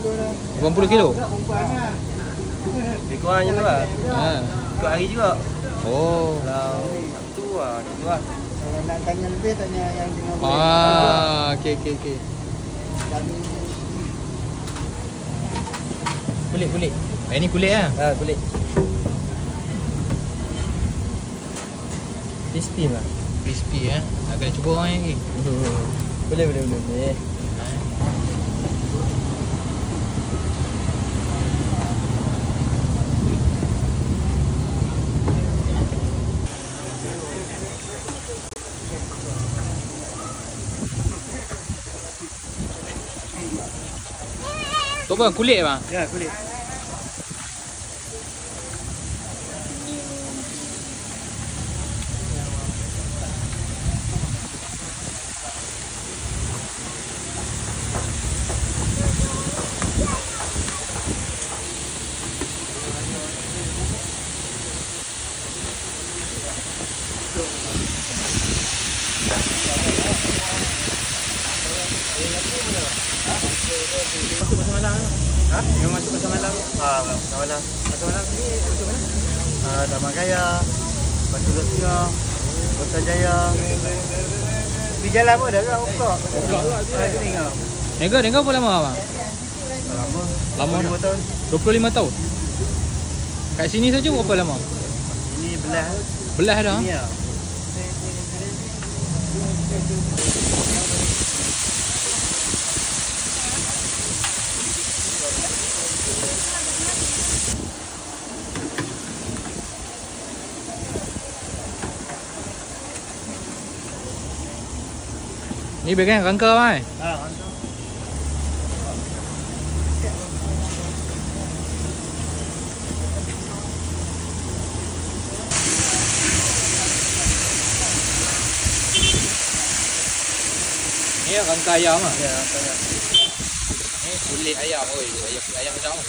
80 kilo? Lebih kurang macam tu lah. Ikut hari juga. Oh. Kalau tu lah, gitu lah. Kalau nak tanya lebih, tanya yang dengan Okey. Kulit. Ini kulit lah? Kulit. Crispy lah. Crispy nak kena cuba orang lagi. Boleh. Tu apa? Kulit bang? Ya, kulit. Pasal malam. Yang masuk pasal malam. Pasal malam. Pasal malam ni masuk mana? Taman Gaya, Batu Lutnya, Kota Jaya. Di jalan pun dah buka. Niaga berapa lama bang? Lama 25 tahun. 25 tahun? Kat sini saja berapa lama? Ini belah. Belah dah? Ini ya. Ni bagian rangka bang. Rangka. Ni rangka ayam ah. Ya, rangka. Ni kulit ayam oi, ayam macam mana?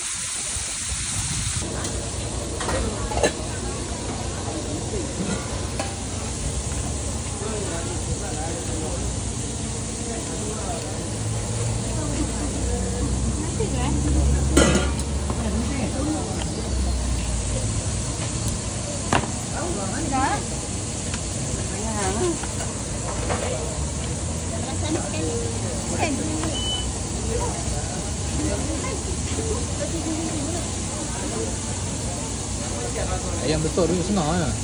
Ayam besar dulu senang ah.